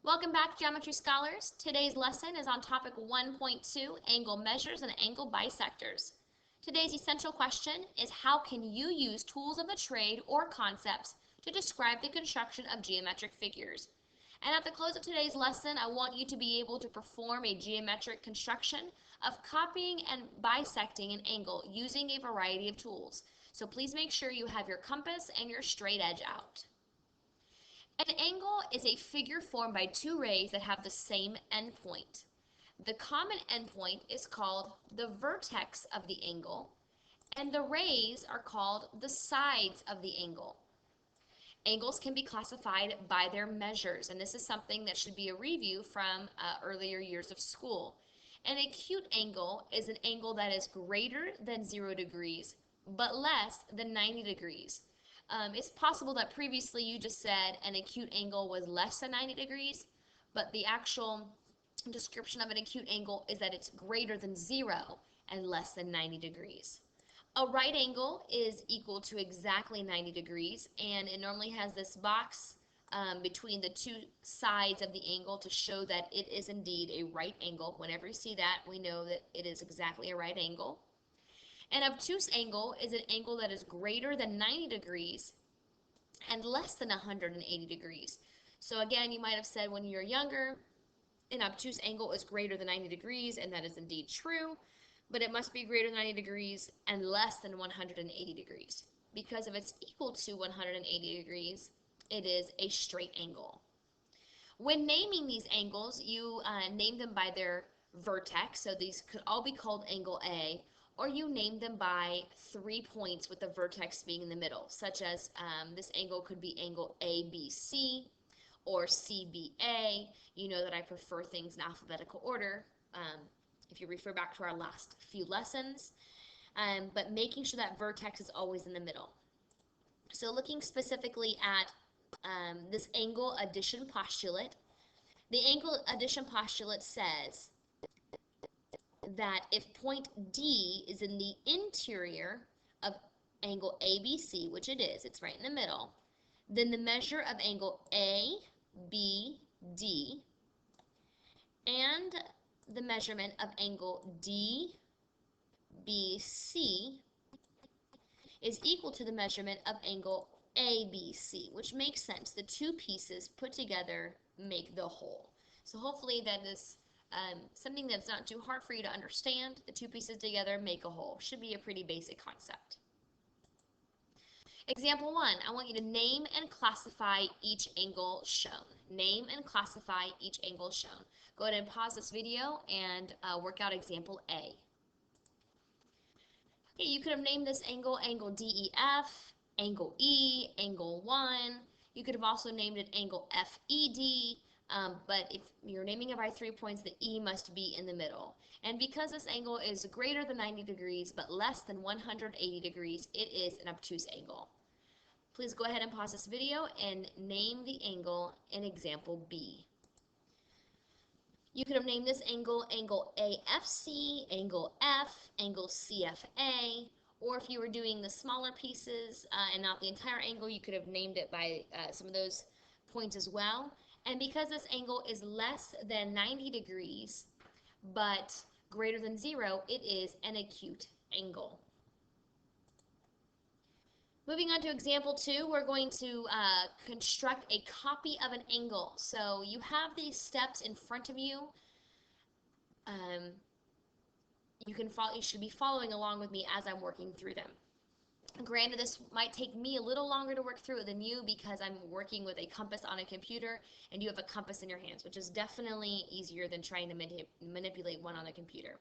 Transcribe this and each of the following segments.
Welcome back, Geometry Scholars. Today's lesson is on topic 1.2, angle measures and angle bisectors. Today's essential question is how can you use tools of the trade or concepts to describe the construction of geometric figures? And at the close of today's lesson, I want you to be able to perform a geometric construction of copying and bisecting an angle using a variety of tools. So please make sure you have your compass and your straight edge out. An angle is a figure formed by two rays that have the same endpoint. The common endpoint is called the vertex of the angle, and the rays are called the sides of the angle. Angles can be classified by their measures, and this is something that should be a review from earlier years of school. An acute angle is an angle that is greater than 0 degrees, but less than 90 degrees. It's possible that previously you just said an acute angle was less than 90 degrees, but the actual description of an acute angle is that it's greater than 0 and less than 90 degrees. A right angle is equal to exactly 90 degrees, and it normally has this box between the two sides of the angle to show that it is indeed a right angle. Whenever you see that, we know that it is exactly a right angle. An obtuse angle is an angle that is greater than 90 degrees and less than 180 degrees. So again, you might have said when you're younger, an obtuse angle is greater than 90 degrees, and that is indeed true, but it must be greater than 90 degrees and less than 180 degrees. Because if it's equal to 180 degrees, it is a straight angle. When naming these angles, you name them by their vertex, so these could all be called angle A, or you name them by 3 points with the vertex being in the middle, such as this angle could be angle ABC or CBA. You know that I prefer things in alphabetical order if you refer back to our last few lessons, but making sure that vertex is always in the middle. So looking specifically at this angle addition postulate, the angle addition postulate says that if point D is in the interior of angle ABC, which it is, it's right in the middle, then the measure of angle ABD and the measurement of angle DBC is equal to the measurement of angle ABC, which makes sense. The two pieces put together make the whole. So hopefully that is something that's not too hard for you to understand. The two pieces together make a whole. Should be a pretty basic concept. Example 1, I want you to name and classify each angle shown. Name and classify each angle shown. Go ahead and pause this video and work out example A. Okay, you could have named this angle DEF, angle E, angle 1. You could have also named it angle FED, but if you're naming it by 3 points, the E must be in the middle. And because this angle is greater than 90 degrees but less than 180 degrees, it is an obtuse angle. Please go ahead and pause this video and name the angle in example B. You could have named this angle AFC, angle F, angle CFA, or if you were doing the smaller pieces and not the entire angle, you could have named it by some of those points as well. And because this angle is less than 90 degrees, but greater than 0, it is an acute angle. Moving on to example 2, we're going to construct a copy of an angle. So you have these steps in front of you. You should be following along with me as I'm working through them. Granted, this might take me a little longer to work through it than you because I'm working with a compass on a computer and you have a compass in your hands, which is definitely easier than trying to manipulate one on a computer.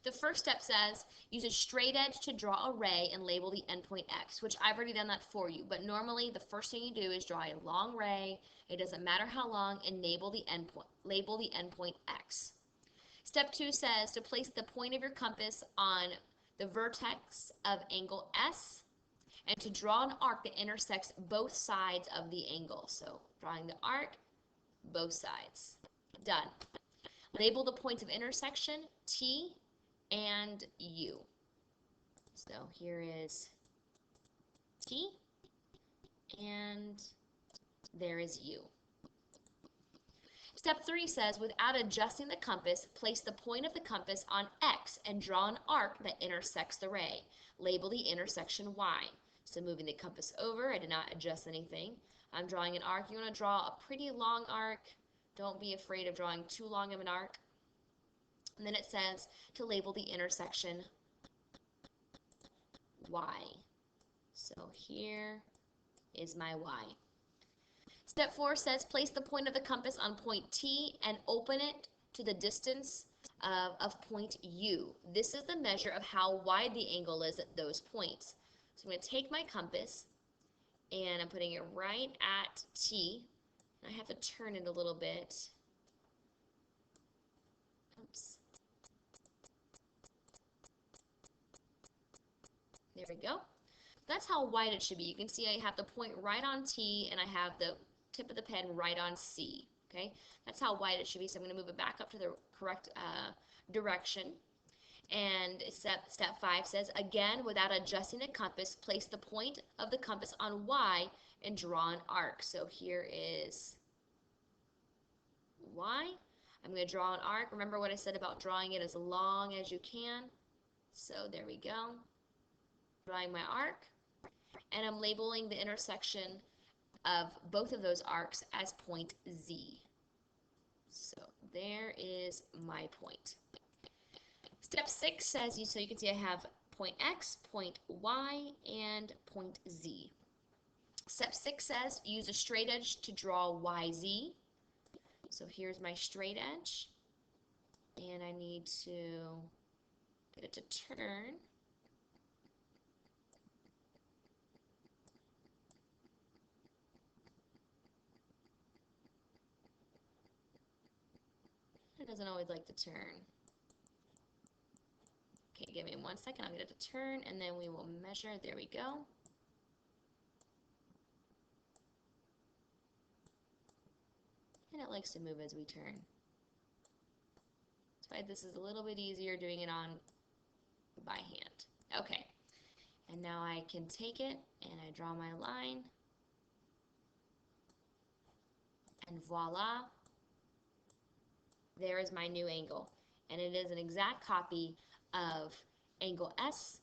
The first step says, use a straight edge to draw a ray and label the endpoint X, which I've already done that for you, but normally the first thing you do is draw a long ray, it doesn't matter how long, and label the endpoint X. Step 2 says to place the point of your compass on the vertex of angle S and to draw an arc that intersects both sides of the angle. So drawing the arc, both sides. Done. Label the points of intersection T and U. So here is T and there is U. Step 3 says, without adjusting the compass, place the point of the compass on X and draw an arc that intersects the ray. Label the intersection Y. So moving the compass over, I did not adjust anything. I'm drawing an arc. You want to draw a pretty long arc. Don't be afraid of drawing too long of an arc. And then it says to label the intersection Y. So here is my Y. Step 4 says place the point of the compass on point T and open it to the distance of point U. This is the measure of how wide the angle is at those points. So I'm going to take my compass and I'm putting it right at T. I have to turn it a little bit. Oops. There we go. That's how wide it should be. You can see I have the point right on T and I have the tip of the pen right on C. Okay, that's how wide it should be. So I'm going to move it back up to the correct direction. And step 5 says, again, without adjusting the compass, place the point of the compass on Y and draw an arc. So here is Y. I'm going to draw an arc. Remember what I said about drawing it as long as you can. So there we go. Drawing my arc. And I'm labeling the intersection of both of those arcs as point Z. So there is my point. Step 6 says, so you can see I have point X, point Y, and point Z. Step 6 says use a straight edge to draw YZ. So here's my straight edge. And I need to get it to turn. It doesn't always like to turn. Okay, give me 1 second. I'll get it to turn, and then we will measure. There we go. And it likes to move as we turn. That's why this is a little bit easier doing it on by hand. Okay, and now I can take it, and I draw my line. And voila, there is my new angle. And it is an exact copy of angle S.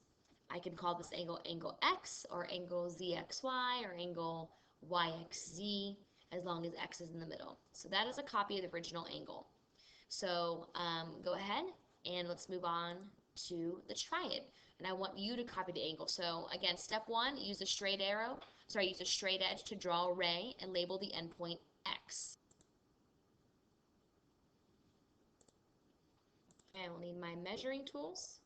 I can call this angle angle X, or angle ZXY, or angle YXZ, as long as X is in the middle. So that is a copy of the original angle. So go ahead and let's move on to the triad. And I want you to copy the angle. So again, step 1, use a straight use a straight edge to draw a ray and label the endpoint X. I will need my measuring tools.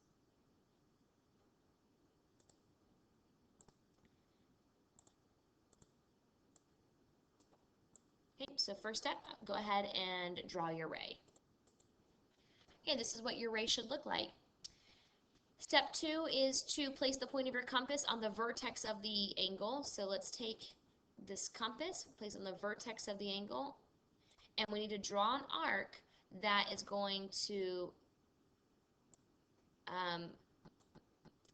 Okay, so first step, go ahead and draw your ray. Okay, this is what your ray should look like. Step 2 is to place the point of your compass on the vertex of the angle. So let's take this compass, place it on the vertex of the angle, and we need to draw an arc that is going to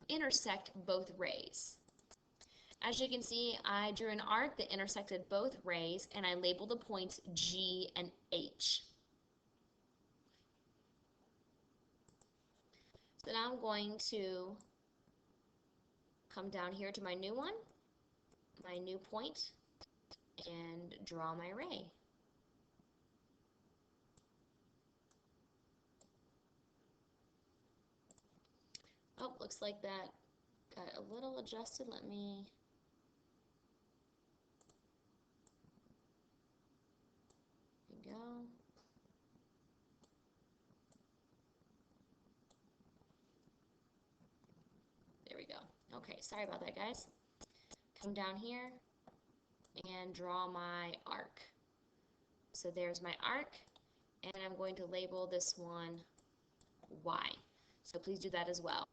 intersect both rays. As you can see, I drew an arc that intersected both rays, and I labeled the points G and H. So now I'm going to come down here to my new one, my new point, and draw my ray. Oh, looks like that got a little adjusted. Let me... There we go. There we go. Okay, sorry about that, guys. Come down here and draw my arc. So there's my arc, and I'm going to label this one Y. So please do that as well.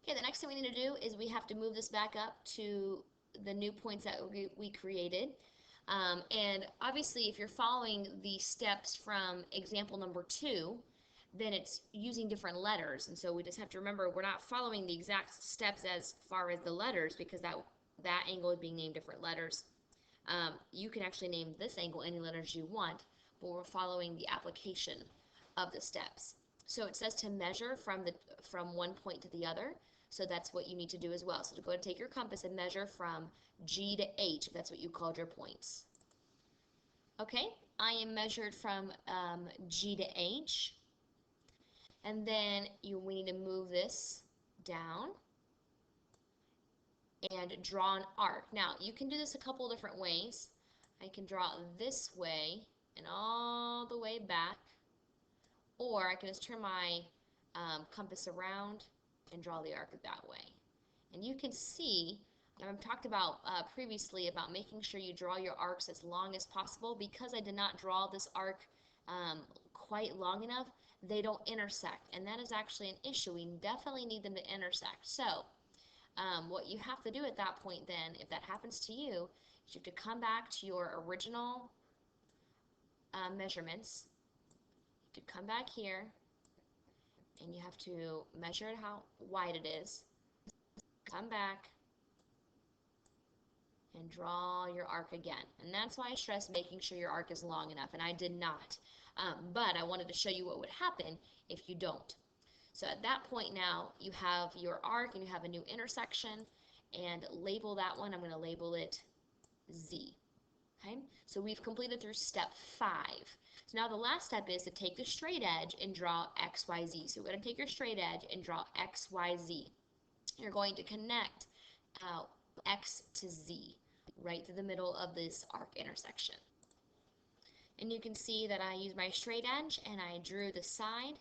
Okay, the next thing we need to do is we have to move this back up to the new points that we created. And obviously, if you're following the steps from example number 2, then it's using different letters. And so we just have to remember we're not following the exact steps as far as the letters, because that angle is being named different letters. You can actually name this angle any letters you want, but we're following the application of the steps. So it says to measure from one point to the other. So that's what you need to do as well. So to go ahead and take your compass and measure from G to H, if that's what you called your points. Okay, I am measured from G to H. And then we need to move this down and draw an arc. Now, you can do this a couple different ways. I can draw it this way and all the way back, or I can just turn my compass around and draw the arc that way. And you can see, I've talked about previously about making sure you draw your arcs as long as possible. Because I did not draw this arc quite long enough, they don't intersect, and that is actually an issue. We definitely need them to intersect. So what you have to do at that point then, if that happens to you, is you have to come back to your original measurements. You have to come back here, and you have to measure it how wide it is. Come back and draw your arc again. And that's why I stress making sure your arc is long enough, and I did not. But I wanted to show you what would happen if you don't. So at that point now, you have your arc and you have a new intersection, and label that one. I'm going to label it Z. Okay, so we've completed through step 5. So now the last step is to take the straight edge and draw X, Y, Z. So we're going to take your straight edge and draw X, Y, Z. You're going to connect X to Z right through the middle of this arc intersection. And you can see that I used my straight edge and I drew the side,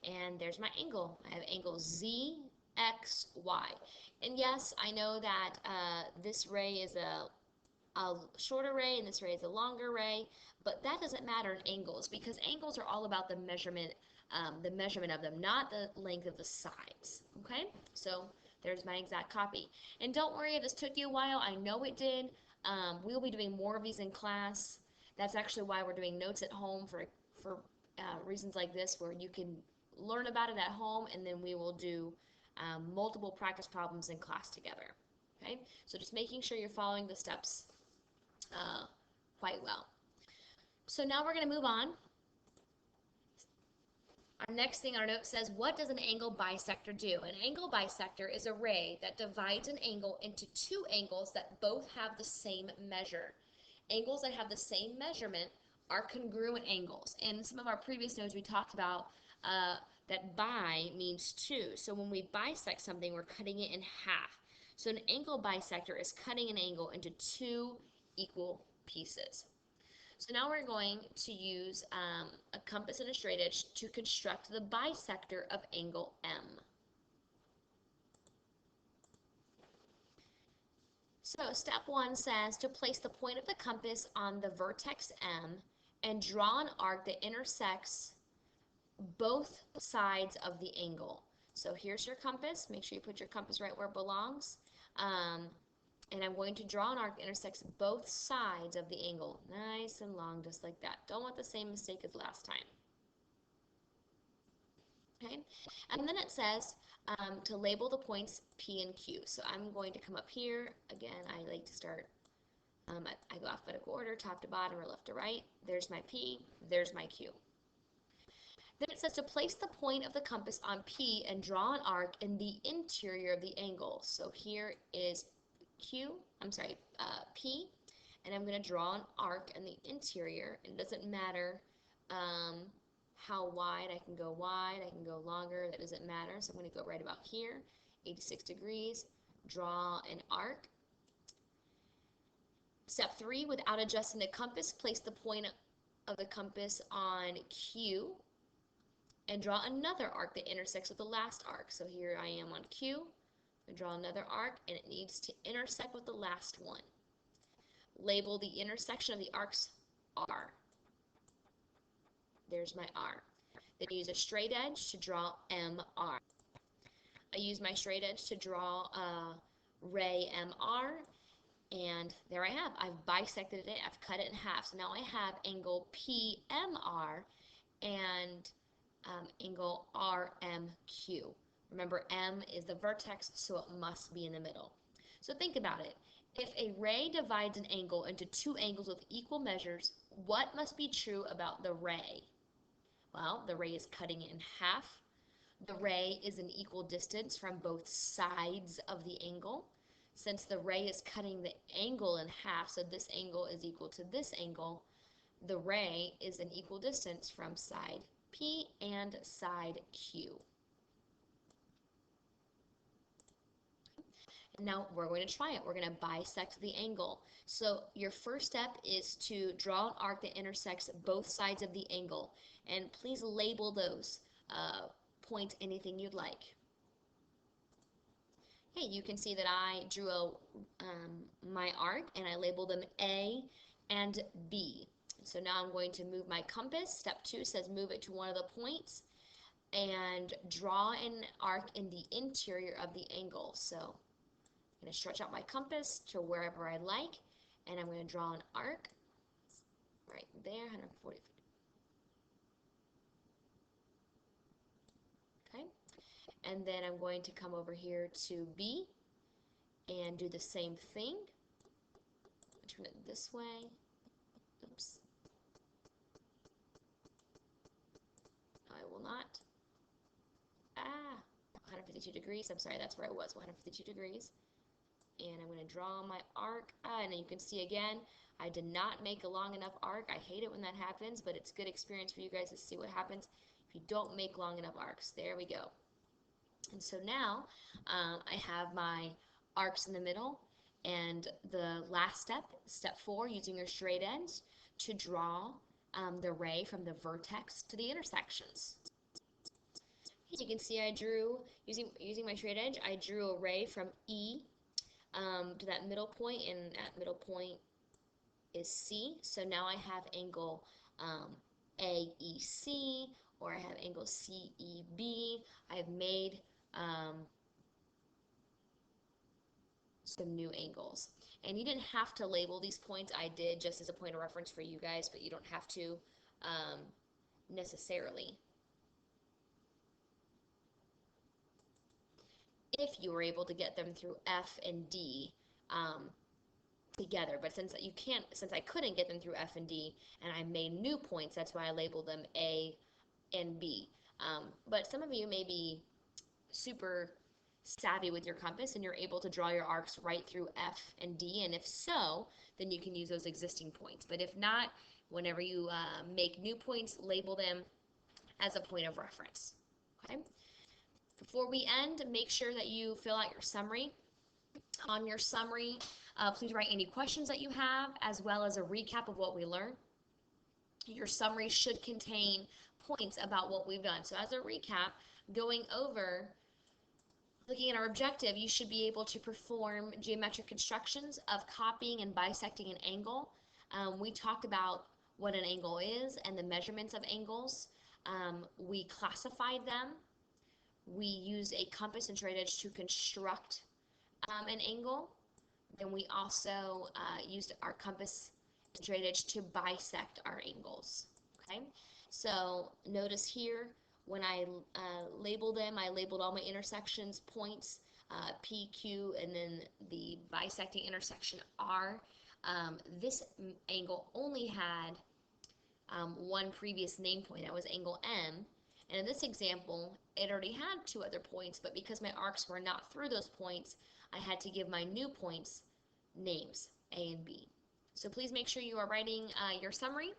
and there's my angle. I have angle Z, X, Y. And yes, I know that this ray is a shorter ray and this ray is a longer ray, but that doesn't matter in angles, because angles are all about the measurement of them, not the length of the sides. Okay, so there's my exact copy. And don't worry if this took you a while. I know it did. We'll be doing more of these in class. That's actually why we're doing notes at home for reasons like this, where you can learn about it at home, and then we will do multiple practice problems in class together. Okay, so just making sure you're following the steps quite well. So now we're going to move on. Our next thing our note says, what does an angle bisector do? An angle bisector is a ray that divides an angle into two angles that both have the same measure. Angles that have the same measurement are congruent angles. In some of our previous notes, we talked about that bi means two. So when we bisect something, we're cutting it in half. So an angle bisector is cutting an angle into two equal pieces. So now we're going to use a compass and a straight edge to construct the bisector of angle M. So step 1 says to place the point of the compass on the vertex M and draw an arc that intersects both sides of the angle. So here's your compass. Make sure you put your compass right where it belongs. And I'm going to draw an arc that intersects both sides of the angle. Nice and long, just like that. Don't want the same mistake as last time. Okay, and then it says to label the points P and Q. So I'm going to come up here. Again, I like to start, I go alphabetical order, top to bottom or left to right. There's my P, there's my Q. Then it says to place the point of the compass on P and draw an arc in the interior of the angle. So here is P, and I'm going to draw an arc in the interior. It doesn't matter how wide. I can go wide, I can go longer, that doesn't matter. So I'm going to go right about here, 86 degrees, draw an arc. Step 3, without adjusting the compass, place the point of the compass on Q and draw another arc that intersects with the last arc. So here I am on Q. I draw another arc, and it needs to intersect with the last one. Label the intersection of the arcs R. There's my R. Then use a straight edge to draw MR. I use my straight edge to draw ray MR, and there I have. I've bisected it, I've cut it in half. So now I have angle PMR and angle RMQ. Remember, M is the vertex, so it must be in the middle. So think about it. If a ray divides an angle into two angles with equal measures, what must be true about the ray? Well, the ray is cutting it in half. The ray is an equal distance from both sides of the angle. Since the ray is cutting the angle in half, so this angle is equal to this angle, the ray is an equal distance from side P and side Q. Now we're going to try it. We're going to bisect the angle. So your first step is to draw an arc that intersects both sides of the angle. And please label those. Point anything you'd like. Hey, you can see that I drew my arc and I labeled them A and B. So now I'm going to move my compass. Step 2 says move it to one of the points and draw an arc in the interior of the angle. So I'm going to stretch out my compass to wherever I like, and I'm going to draw an arc right there, 140. Okay, and then I'm going to come over here to B and do the same thing. Turn it this way. Oops. No, I will not. 152 degrees. I'm sorry, that's where I was, 152 degrees. And I'm going to draw my arc. And you can see again, I did not make a long enough arc. I hate it when that happens, but it's good experience for you guys to see what happens if you don't make long enough arcs. There we go. And so now I have my arcs in the middle, and the last step, step 4, using your straight edge to draw the ray from the vertex to the intersections. As you can see, I drew, using my straight edge, I drew a ray from E to that middle point, and that middle point is C. So now I have angle AEC, or I have angle CEB. I have made some new angles. And you didn't have to label these points. I did just as a point of reference for you guys, but you don't have to necessarily. If you were able to get them through F and D together, but since I couldn't get them through F and D, and I made new points, that's why I labeled them A and B. But some of you may be super savvy with your compass and you're able to draw your arcs right through F and D, and if so, then you can use those existing points. But if not, whenever you make new points, label them as a point of reference. Okay? Before we end, make sure that you fill out your summary. On your summary, please write any questions that you have, as well as a recap of what we learned. Your summary should contain points about what we've done. So as a recap, going over, looking at our objective, you should be able to perform geometric constructions of copying and bisecting an angle. We talked about what an angle is and the measurements of angles. We classified them. We used a compass and straight edge to construct an angle. Then we also used our compass and straight edge to bisect our angles. Okay, so notice here when I labeled them, I labeled all my intersections points, P, Q, and then the bisecting intersection R. This angle only had one previous name point, that was angle M. And in this example, it already had 2 other points, but because my arcs were not through those points, I had to give my new points names, A and B. So please make sure you are writing your summary.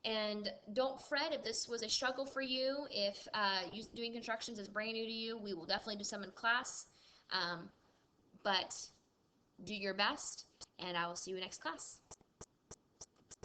And don't fret if this was a struggle for you. If doing constructions is brand new to you, we will definitely do some in class. But do your best, and I will see you next class.